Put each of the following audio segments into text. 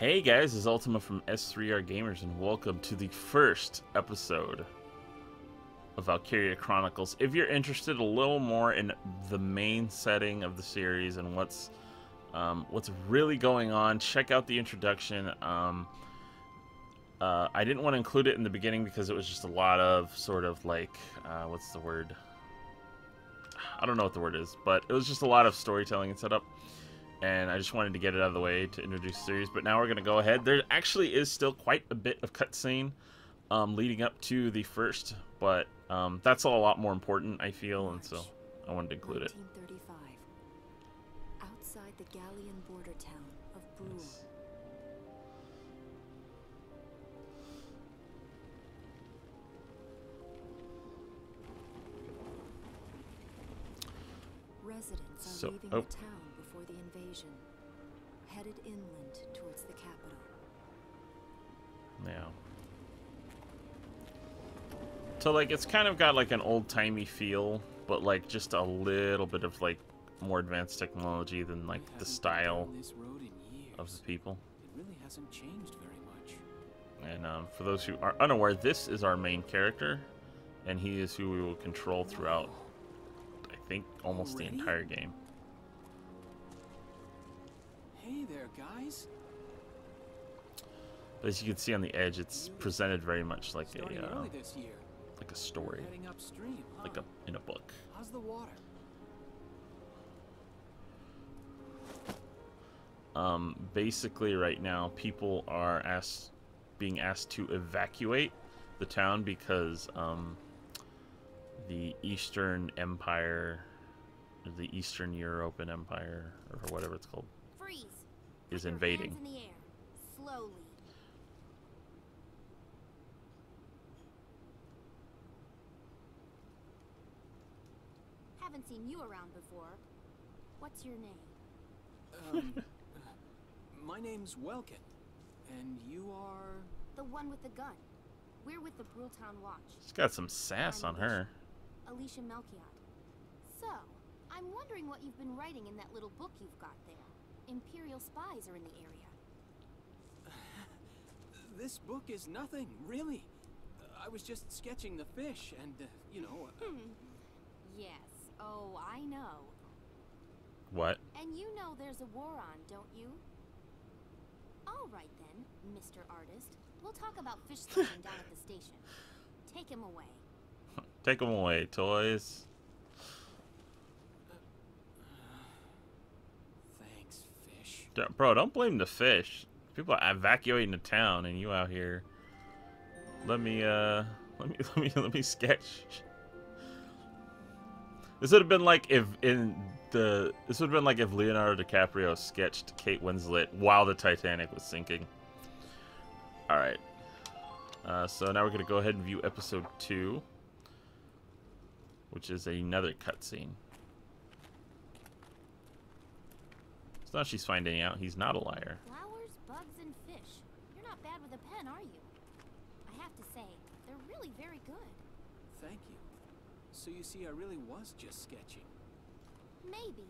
Hey guys, this is Ultima from S3R Gamers, and welcome to the first episode of Valkyria Chronicles. If you're interested a little more in the main setting of the series and what's really going on, check out the introduction. I didn't want to include it in the beginning because it was just a lot of sort of like, what's the word? I don't know what the word is, but it was just a lot of storytelling and setup. And I just wanted to get it out of the way to introduce the series. But now we're going to go ahead. There actually is still quite a bit of cutscene leading up to the first. But that's all a lot more important, I feel. And so I wanted to include it. 1935. Outside the Gallian border town of Bruhl. Yes. Residents are leaving the town before the invasion, headed inland towards the capital. Yeah. So like it's kind of got like an old-timey feel, but like just a little bit of like more advanced technology than like the style of the people. It really hasn't changed very much. And for those who are unaware, this is our main character, and he is who we will control throughout, I think, almost the entire game. Hey there, guys. But as you can see on the edge, it's presented very much like Starting early this year. like a story, Heading upstream, huh? like in a book. How's the water? Basically, right now, people are being asked to evacuate the town because the Eastern Empire, the Eastern European Empire, or whatever it's called, Freeze. is Put your invading. hands in the air. Slowly. Haven't seen you around before. What's your name? My name's Welkin, and you are... The one with the gun. We're with the Bruhltown Watch. She's got some sass on her. Alicia Melchiot. So, I'm wondering what you've been writing in that little book you've got there. Imperial spies are in the area. This book is nothing, really. I was just sketching the fish, and, you know... Yes. Oh, I know. What? And you know there's a war on, don't you? All right then, Mr. Artist. We'll talk about fish slipping down at the station. Take him away. Take them away, toys. Thanks, fish. Bro, don't blame the fish. People are evacuating the town, and you out here. Let me sketch. This would have been like if Leonardo DiCaprio sketched Kate Winslet while the Titanic was sinking. All right. So now we're gonna go ahead and view episode 2, which is another cutscene. So now she's finding out he's not a liar. Flowers, bugs, and fish. You're not bad with a pen, are you? I have to say, they're really very good. Thank you. So you see, I really was just sketching. Maybe.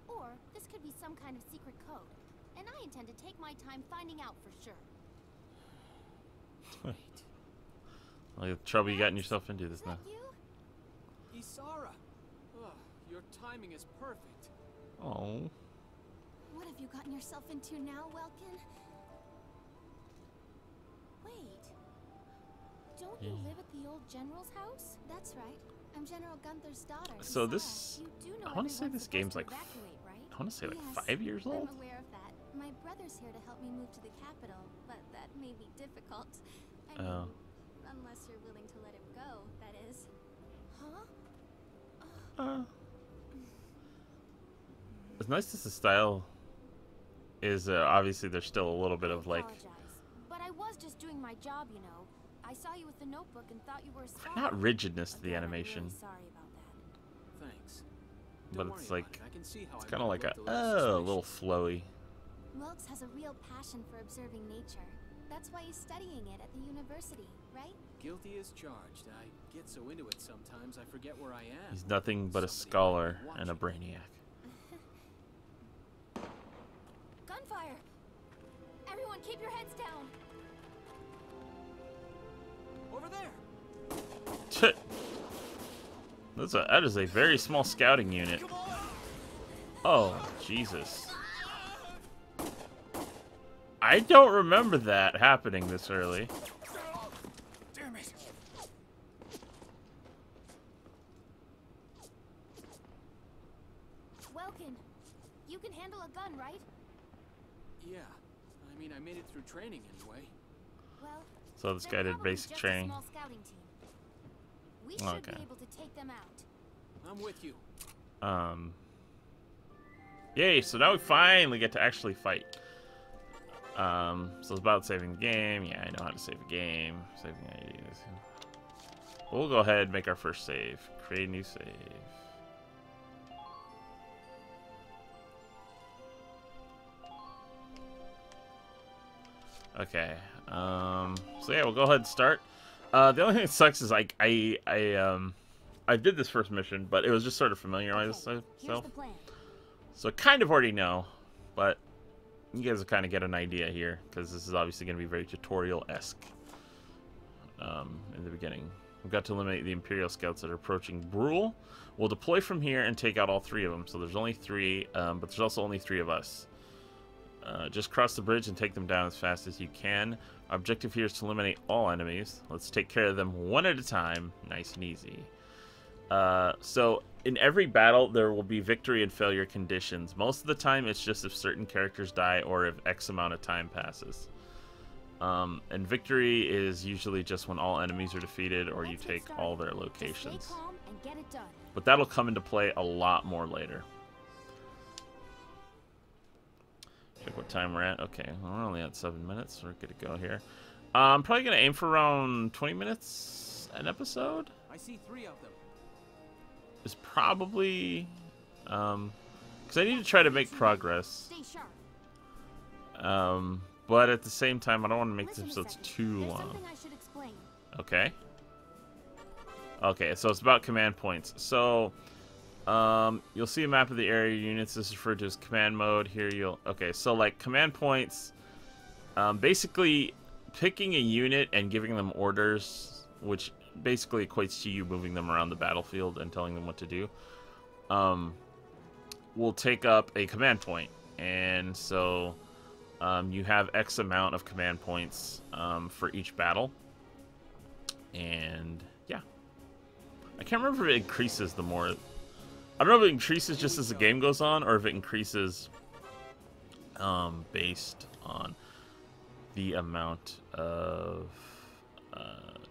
Or this could be some kind of secret code. And I intend to take my time finding out for sure. Wait. Look at the trouble you gotten yourself into this Is now. that you? Isara! Ugh, your timing is perfect. Oh. What have you gotten yourself into now, Welkin? Wait. Don't you live at the old general's house? That's right. I'm General Gunther's daughter. So Isara. this, You do know I want to say everyone's this game's supposed like, to evacuate, right? I want to say like Yes, 5 years old. I'm aware of that. My brother's here to help me move to the capital, but that may be difficult. I mean, unless you're willing to let him go, that is. Huh? As nice as the style is, obviously there's still a little bit of like, Apologize, but I was just doing my job, you know. I saw you with the notebook and thought you were a spy. not rigidness to the Again, I'm animation, really sorry about that. Thanks. but Don't it's worry like, about it. I can see how it's I kind of might like have a, looked little a little suspicious. flowy. Wilkes has a real passion for observing nature. That's why he's studying it at the university, right? Guilty as charged. I get so into it sometimes I forget where I am. He's nothing but a Somebody scholar might be and a watching. brainiac. Gunfire! Everyone Keep your heads down. Over there. That is a very small scouting unit. Oh, Jesus. I don't remember that happening this early. Damn it. Welkin, you can handle a gun, right? Yeah. I mean, I made it through training anyway. Well, So this they're guy did probably basic just a training. small scouting team. We should Okay. be able to take them out. I'm with you. Yay, so now we finally get to actually fight. So it's about saving the game. Yeah, I know how to save a game. Saving IDs. We'll go ahead and make our first save. Create a new save. Okay. So yeah, we'll go ahead and start. The only thing that sucks is I did this first mission, but it was just sort of familiarize Here's myself. the plan. So I kind of already know, but you guys will kind of get an idea here, because this is obviously going to be very tutorial-esque in the beginning. We've got to eliminate the Imperial scouts that are approaching Bruhl. We'll deploy from here and take out all 3 of them. So there's only 3, but there's also only 3 of us. Just cross the bridge and take them down as fast as you can. Our objective here is to eliminate all enemies. Let's take care of them one at a time, nice and easy. So in every battle, there will be victory and failure conditions. Most of the time, it's just if certain characters die or if X amount of time passes. And victory is usually just when all enemies are defeated or you take all their locations. Stay calm and get it done. But that'll come into play a lot more later. Check what time we're at. Okay, well, we're only at 7 minutes. So we're good to go here. I'm probably going to aim for around 20 minutes an episode. I see 3 of them. Is probably because I need to try to make progress, Stay sharp. but at the same time I don't want to make Listen this a episodes second. too There's long. something I should explain. Okay, so it's about command points. So you'll see a map of the area units. This is referred to as command mode. Here so like command points, basically picking a unit and giving them orders, which basically equates to you moving them around the battlefield and telling them what to do, will take up a command point. And so you have X amount of command points for each battle. And yeah, I can't remember if it increases the more. I don't know if it increases just as the game goes on or if it increases based on the amount of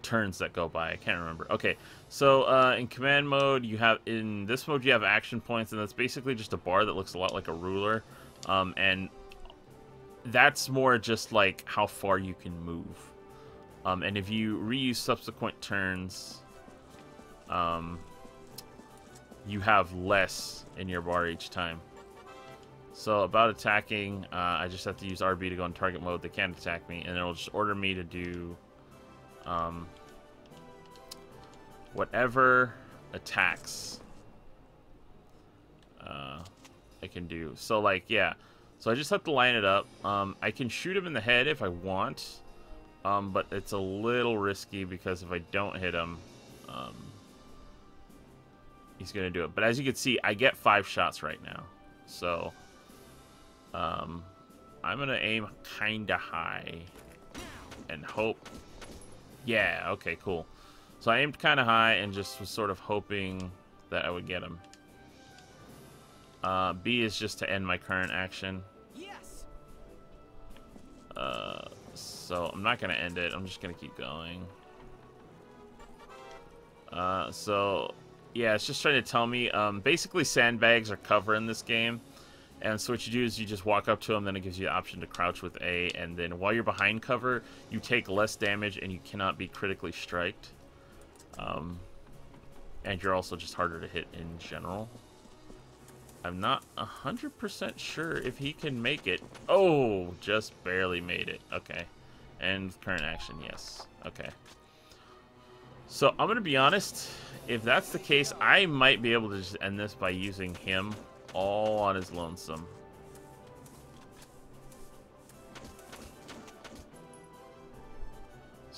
turns that go by. I can't remember. Okay, so in command mode, in this mode you have action points, and that's basically just a bar that looks a lot like a ruler, and that's more just like how far you can move. And if you reuse subsequent turns, you have less in your bar each time. So about attacking, I just have to use RB to go in target mode. They can't attack me, and it'll just order me to do whatever attacks I can do. So like, yeah, so I just have to line it up. I can shoot him in the head if I want, but it's a little risky because if I don't hit him, he's gonna do it. But as you can see, I get 5 shots right now, so I'm gonna aim kinda high and hope. Yeah, okay, cool. So I aimed kind of high and just was sort of hoping that I would get him. B is just to end my current action. Yes. So I'm not going to end it. I'm just going to keep going. So, yeah, it's just trying to tell me. Basically, sandbags are cover in this game. And so what you do is you just walk up to them, then it gives you the option to crouch with A, and then while you're behind cover, you take less damage and you cannot be critically striked. And you're also just harder to hit in general. I'm not 100% sure if he can make it. Oh, just barely made it. Okay. And current action, yes. Okay. So I'm going to be honest. If that's the case, I might be able to just end this by using him all on his lonesome.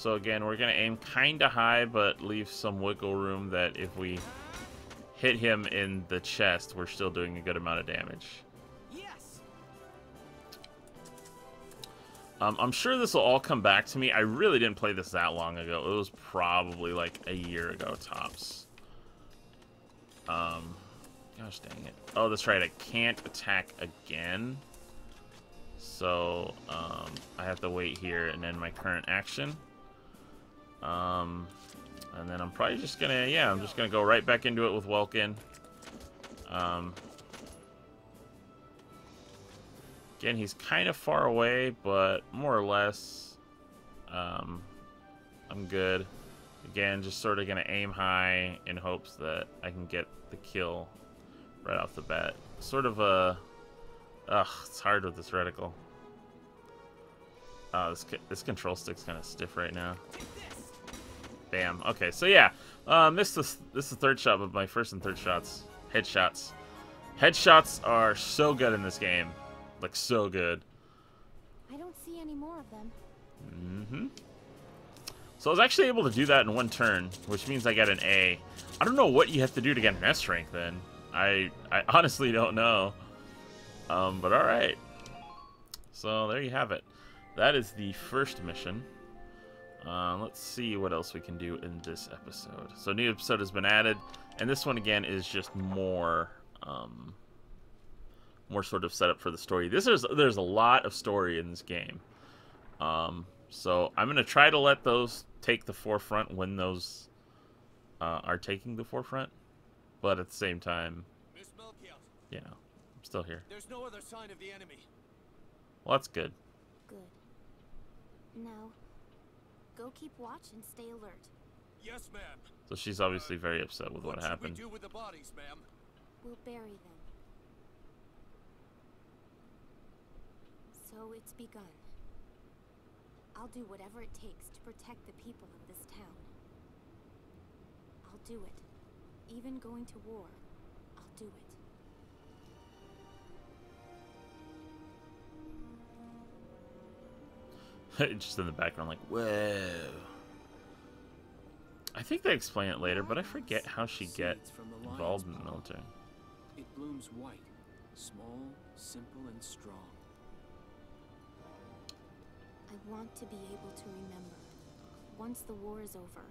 So again, we're going to aim kind of high, but leave some wiggle room that if we hit him in the chest, we're still doing a good amount of damage. Yes. I'm sure this will all come back to me. I really didn't play this that long ago. It was probably like a year ago, tops. Gosh dang it. Oh, that's right. I can't attack again. So, I have to wait here and end my current action. And then I'm probably just gonna, yeah, I'm just gonna go right back into it with Welkin. Again, he's kind of far away, but more or less, I'm good. Again, just sort of gonna aim high in hopes that I can get the kill right off the bat. Sort of a, it's hard with this reticle. This control stick's kind of stiff right now. Bam. Okay, so yeah, this is the third shot, but my first and third shots, headshots. Headshots are so good in this game, like so good. I don't see any more of them. Mm-hmm. So I was actually able to do that in one turn, which means I got an A. I don't know what you have to do to get an S rank then. I honestly don't know. But all right. So there you have it. That is the first mission. Let's see what else we can do in this episode. So a new episode has been added, and this one again is just more sort of set up for the story. There's a lot of story in this game. So I'm gonna try to let those take the forefront when those are taking the forefront, but at the same time, you know, I'm still here. There's no other sign of the enemy. Well, that's good. Good. Now, go keep watch and stay alert. Yes, ma'am. So she's obviously very upset with what happened. What should we do with the bodies, ma'am? We'll bury them. So it's begun. I'll do whatever it takes to protect the people of this town. I'll do it. Even going to war, I'll do it. Just in the background, like, whoa. I think they explain it later, but I forget how she gets involved in the military. It blooms white, small, simple, and strong. I want to be able to remember, once the war is over,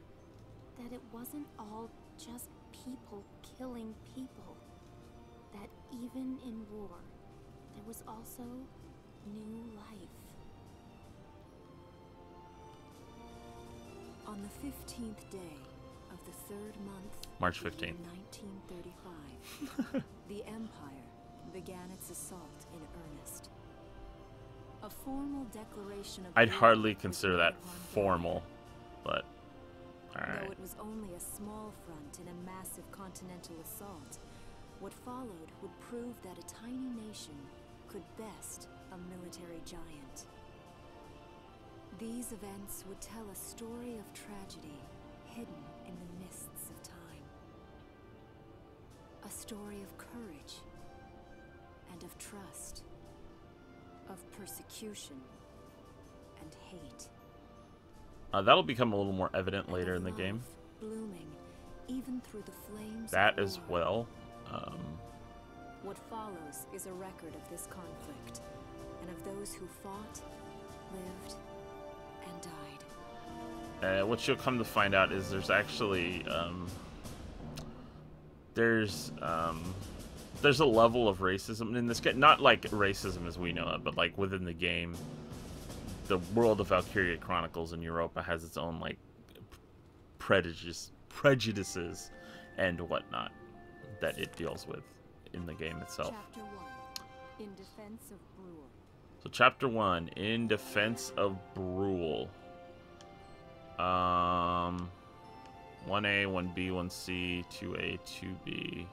that it wasn't all just people killing people. That even in war, there was also new life. On the 15th day of the third month, March 15th. 1935, the Empire began its assault in earnest. A formal declaration of I'd war hardly was consider made that upon formal, but Though alright. it was only a small front in a massive continental assault, what followed would prove that a tiny nation could best a military giant. These events would tell a story of tragedy hidden in the mists of time. A story of courage and of trust, of persecution and hate. That'll become a little more evident And later of in the love game. blooming even through the flames That of as war. well. What follows is a record of this conflict, and of those who fought, lived, and died. What you'll come to find out is there's actually there's a level of racism in this game. Not like racism as we know it, but like within the game, the world of Valkyria Chronicles in Europa has its own like prejudices and whatnot that it deals with in the game itself. Chapter 1. In Defense of Bruhl. So chapter 1, in defense of Bruhl. 1A, 1B, 1C, 2A, 2B.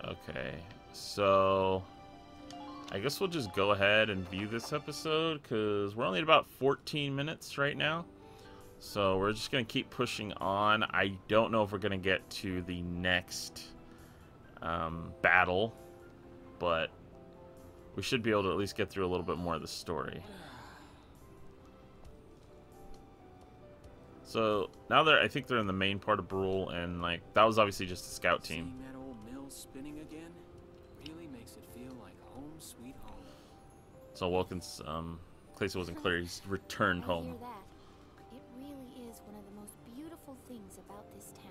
Okay, so I guess we'll just go ahead and view this episode because we're only at about 14 minutes right now. So we're just going to keep pushing on. I don't know if we're going to get to the next battle, but we should be able to at least get through a little bit more of the story. So now I think they're in the main part of Bruhl, and like that was obviously just a scout team. Seeing that old mill spinning again really makes it feel like home sweet home. So Wilkins, place wasn't clear. He's returned I home. hear that. It really is one of the most beautiful things about this town.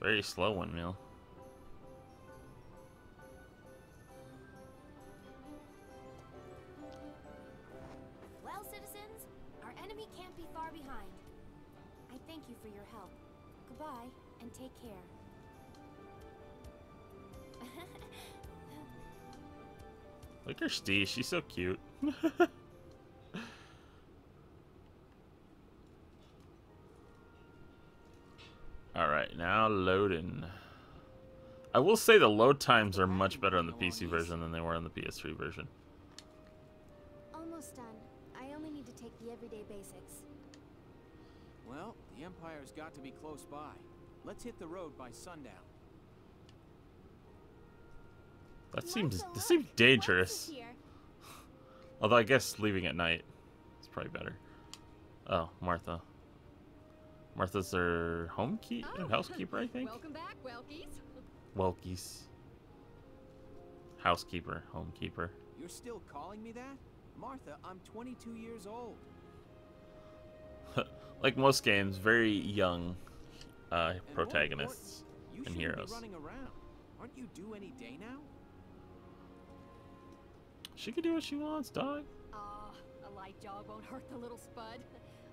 Very slow windmill. Well, citizens, our enemy can't be far behind. I thank you for your help. Goodbye, and take care. Look at her Steve. She's so cute. Alright, now loading. I will say the load times are much better on the PC version than they were on the PS3 version. Almost done. I only need to take the everyday basics. Well, the Empire's got to be close by. Let's hit the road by sundown. This seems dangerous. Although I guess leaving at night is probably better. Oh, Martha. Martha's their housekeeper, I think. Welcome back, Welkies. Welkies. Housekeeper, homekeeper. You're still calling me that? Martha, I'm 22 years old. Like most games, very young And protagonists you and shouldn't heroes. be running around. Aren't you due any day now? She can do what she wants, dog. A light jog won't hurt the little spud.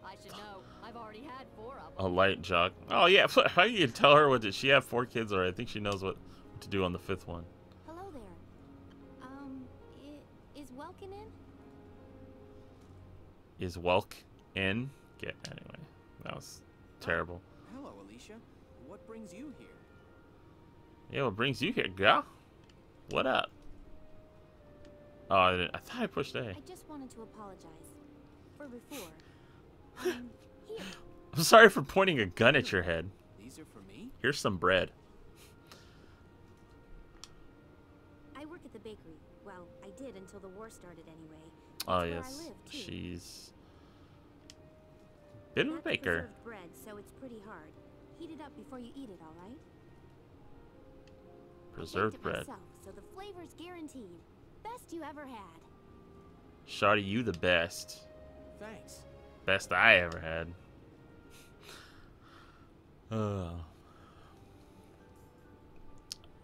I should know. I've already had 4 of A them. light jog. Oh yeah, how you tell her what? Did she have 4 kids already? I think she knows what to do on the 5th one. Hello there. Is Welkin in? Is Welk in? Get anyway. That was terrible. Hello, Alicia. What brings you here? Yeah, what brings you here, girl? What up? Oh, I thought I pushed A. I just wanted to apologize for before. Here. I'm sorry for pointing a gun at your head. These are for me? Here's some bread. I work at the bakery. Well, I did until the war started anyway. It's Oh where yes, I live, too. she's been a That's baker. preserved bread, so it's pretty hard. Heat it up before you eat it, all right? Preserved I baked it bread. myself, so the flavor's guaranteed. Best you ever had. Shawty, you the best. Thanks. Best I ever had.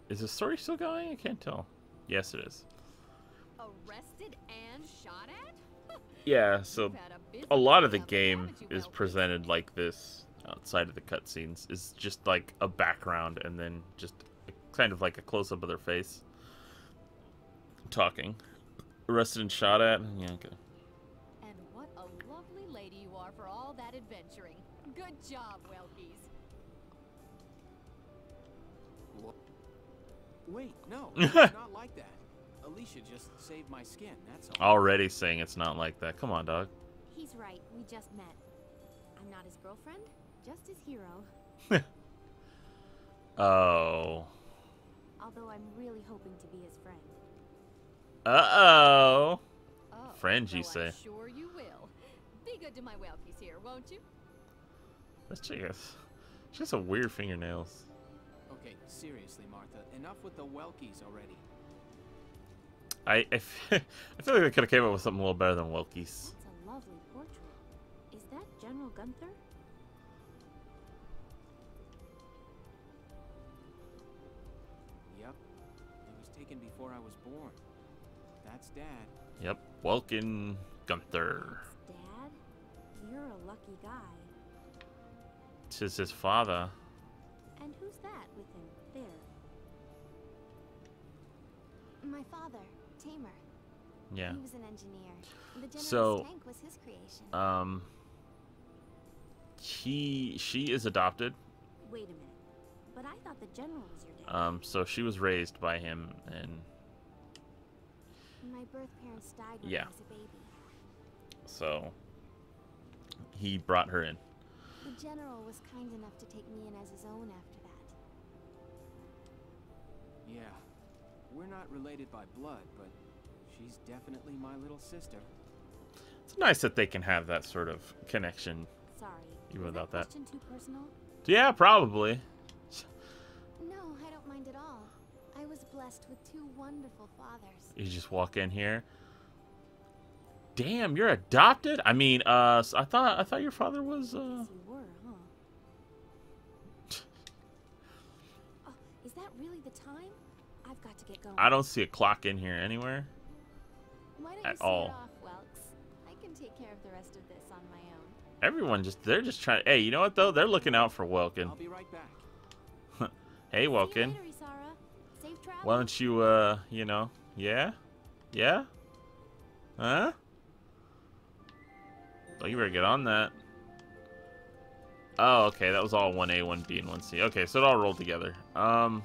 Is the story still going? I can't tell. Yes, it is. Arrested and shot at? Yeah, so You've had a busy a lot of the day, game haven't you, is Welkies? presented like this outside of the cutscenes. Is just like a background and then just kind of like a close-up of their face. Talking. Arrested and shot at? Yeah, okay. And what a lovely lady you are for all that adventuring. Good job, Welkies. Wait, no, it's not like that. Alicia just saved my skin, that's all. Already saying it's not like that. Come on, dog. He's right, we just met. I'm not his girlfriend, just his hero. Oh. Although I'm really hoping to be his friend. Uh-oh. Oh, Friend, you well, say. I'm sure you will. Be good to my Welkies here, won't you? That's she has some weird fingernails. Okay, seriously, Martha, enough with the Welkies already. I feel like they could have came up with something a little better than Welkies. That's a lovely portrait. Is that General Gunther? Yep. It was taken before I was born. That's Dad. Yep, Welkin Gunther. Dad? You're a lucky guy. Tis his father. And who's that with him there? My father, Tamer. Yeah. He was an engineer. The General's So, tank was his creation. She is adopted. Wait a minute. But I thought the General was your dad. So she was raised by him, and My birth parents died when yeah. I was a baby. So he brought her in. The General was kind enough to take me in as his own after that. Yeah. We're not related by blood, but she's definitely my little sister. It's nice that they can have that sort of connection Sorry. even Was without that. question too personal? Yeah, probably. No, I don't mind at all. I was blessed with two wonderful fathers. You just walk in here. Damn, you're adopted? I mean, I thought your father was, Yes, you were, huh? Oh, is that really the time? I've got to get going. I don't see a clock in here anywhere. Why don't At you see all. it off, Welks? I can take care of the rest of this on my own. Everyone they're just trying. Hey, you know what though? They're looking out for Welkin. I'll be right back. Hey, See you Welkin. later, Isara. Safe travel. Why don't you, you know, yeah? Yeah? Huh? Oh, you better get on that. Oh, okay, that was all 1A, 1B, and 1C. Okay, so it all rolled together. Alright,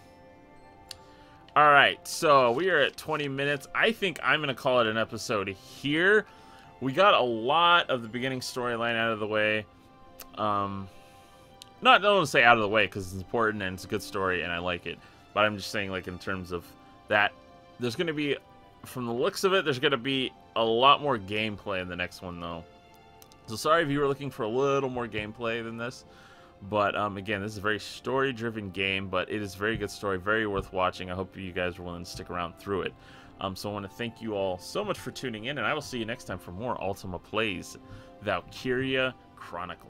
so we are at 20 minutes. I think I'm going to call it an episode here. We got a lot of the beginning storyline out of the way. Not don't want to say out of the way because it's important and it's a good story and I like it. But I'm just saying, like, in terms of that, there's going to be, from the looks of it, there's going to be a lot more gameplay in the next one, though. So sorry if you were looking for a little more gameplay than this. But, again, this is a very story-driven game, but it is a very good story, very worth watching. I hope you guys are willing to stick around through it. So I want to thank you all so much for tuning in, and I will see you next time for more Ultima Plays Valkyria Chronicles.